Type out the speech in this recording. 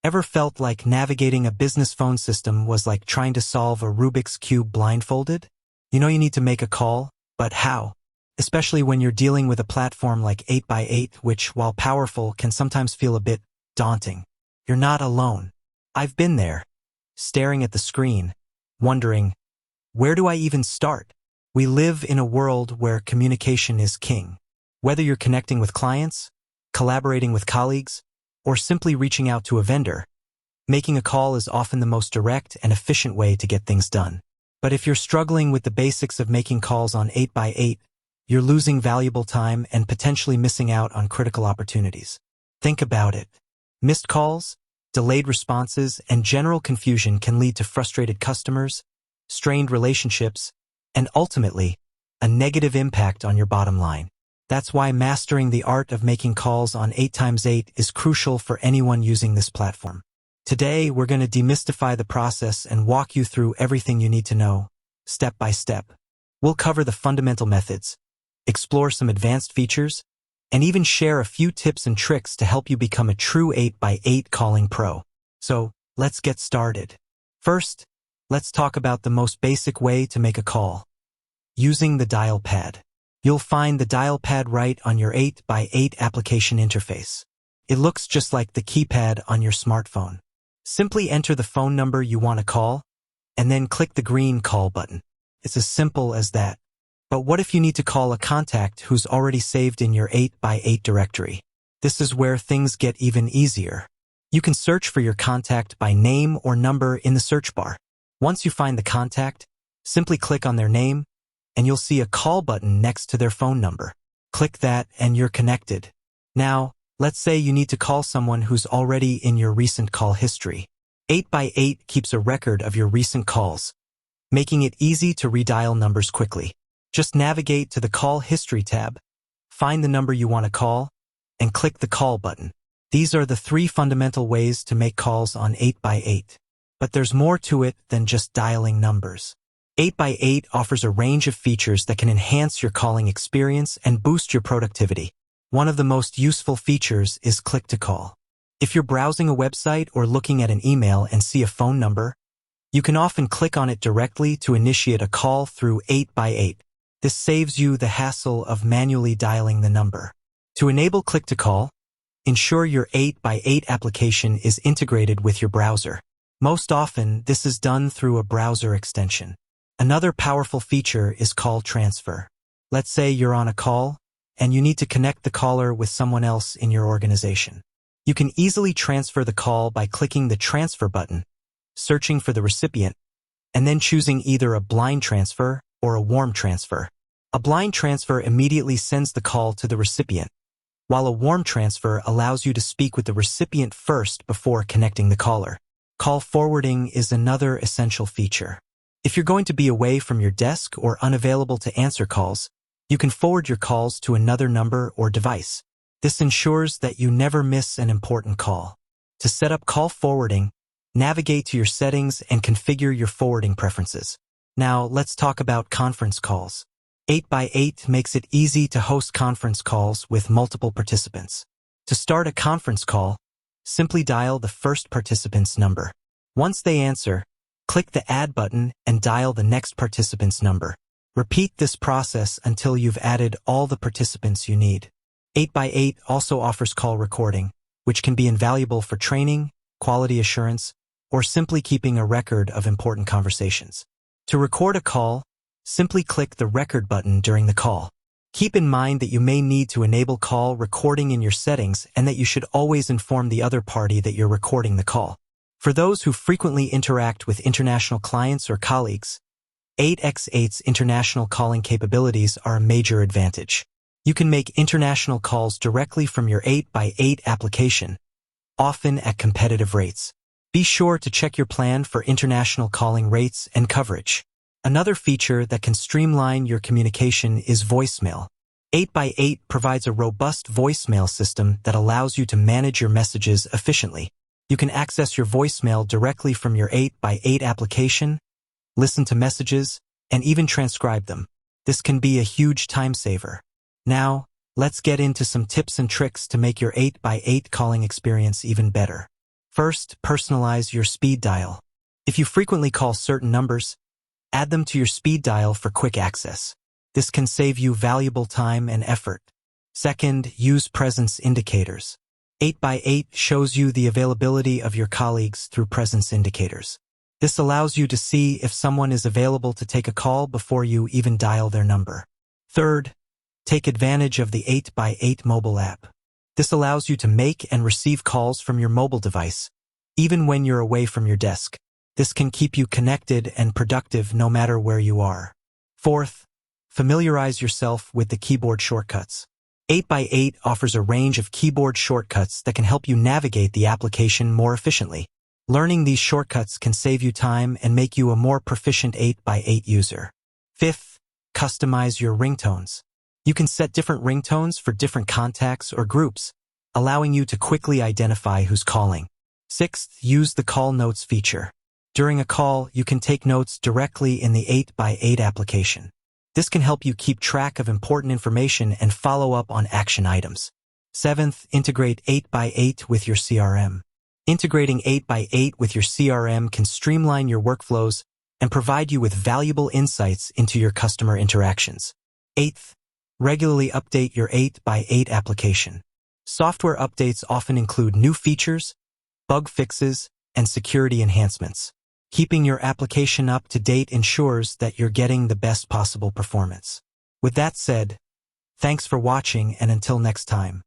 Ever felt like navigating a business phone system was like trying to solve a Rubik's Cube blindfolded? You know you need to make a call, but how? Especially when you're dealing with a platform like 8x8, which, while powerful, can sometimes feel a bit daunting. You're not alone. I've been there, staring at the screen, wondering, where do I even start? We live in a world where communication is king. Whether you're connecting with clients, collaborating with colleagues, or simply reaching out to a vendor, making a call is often the most direct and efficient way to get things done. But if you're struggling with the basics of making calls on 8x8, you're losing valuable time and potentially missing out on critical opportunities. Think about it. Missed calls, delayed responses, and general confusion can lead to frustrated customers, strained relationships, and ultimately, a negative impact on your bottom line. That's why mastering the art of making calls on 8x8 is crucial for anyone using this platform. Today, we're going to demystify the process and walk you through everything you need to know, step by step. We'll cover the fundamental methods, explore some advanced features, and even share a few tips and tricks to help you become a true 8x8 calling pro. So, let's get started. First, let's talk about the most basic way to make a call. Using the dial pad. You'll find the dial pad right on your 8x8 application interface. It looks just like the keypad on your smartphone. Simply enter the phone number you want to call, and then click the green call button. It's as simple as that. But what if you need to call a contact who's already saved in your 8x8 directory? This is where things get even easier. You can search for your contact by name or number in the search bar. Once you find the contact, simply click on their name, and you'll see a call button next to their phone number. Click that and you're connected. Now, let's say you need to call someone who's already in your recent call history. 8x8 keeps a record of your recent calls, making it easy to redial numbers quickly. Just navigate to the Call History tab, find the number you want to call, and click the call button. These are the 3 fundamental ways to make calls on 8x8. But there's more to it than just dialing numbers. 8x8 offers a range of features that can enhance your calling experience and boost your productivity. One of the most useful features is Click to Call. If you're browsing a website or looking at an email and see a phone number, you can often click on it directly to initiate a call through 8x8. This saves you the hassle of manually dialing the number. To enable Click to Call, ensure your 8x8 application is integrated with your browser. Most often, this is done through a browser extension. Another powerful feature is call transfer. Let's say you're on a call, and you need to connect the caller with someone else in your organization. You can easily transfer the call by clicking the transfer button, searching for the recipient, and then choosing either a blind transfer or a warm transfer. A blind transfer immediately sends the call to the recipient, while a warm transfer allows you to speak with the recipient first before connecting the caller. Call forwarding is another essential feature. If you're going to be away from your desk or unavailable to answer calls, you can forward your calls to another number or device. This ensures that you never miss an important call. To set up call forwarding, navigate to your settings and configure your forwarding preferences. Now, let's talk about conference calls. 8x8 makes it easy to host conference calls with multiple participants. To start a conference call, simply dial the first participant's number. Once they answer, click the Add button and dial the next participant's number. Repeat this process until you've added all the participants you need. 8x8 also offers call recording, which can be invaluable for training, quality assurance, or simply keeping a record of important conversations. To record a call, simply click the Record button during the call. Keep in mind that you may need to enable call recording in your settings and that you should always inform the other party that you're recording the call. For those who frequently interact with international clients or colleagues, 8x8's international calling capabilities are a major advantage. You can make international calls directly from your 8x8 application, often at competitive rates. Be sure to check your plan for international calling rates and coverage. Another feature that can streamline your communication is voicemail. 8x8 provides a robust voicemail system that allows you to manage your messages efficiently. You can access your voicemail directly from your 8x8 application, listen to messages, and even transcribe them. This can be a huge time saver. Now, let's get into some tips and tricks to make your 8x8 calling experience even better. First, personalize your speed dial. If you frequently call certain numbers, add them to your speed dial for quick access. This can save you valuable time and effort. Second, use presence indicators. 8x8 shows you the availability of your colleagues through presence indicators. This allows you to see if someone is available to take a call before you even dial their number. Third, take advantage of the 8x8 mobile app. This allows you to make and receive calls from your mobile device, even when you're away from your desk. This can keep you connected and productive no matter where you are. Fourth, familiarize yourself with the keyboard shortcuts. 8x8 offers a range of keyboard shortcuts that can help you navigate the application more efficiently. Learning these shortcuts can save you time and make you a more proficient 8x8 user. Fifth, customize your ringtones. You can set different ringtones for different contacts or groups, allowing you to quickly identify who's calling. Sixth, use the call notes feature. During a call, you can take notes directly in the 8x8 application. This can help you keep track of important information and follow up on action items. Seventh, integrate 8x8 with your CRM. Integrating 8x8 with your CRM can streamline your workflows and provide you with valuable insights into your customer interactions. Eighth, regularly update your 8x8 application. Software updates often include new features, bug fixes, and security enhancements. Keeping your application up to date ensures that you're getting the best possible performance. With that said, thanks for watching, and until next time.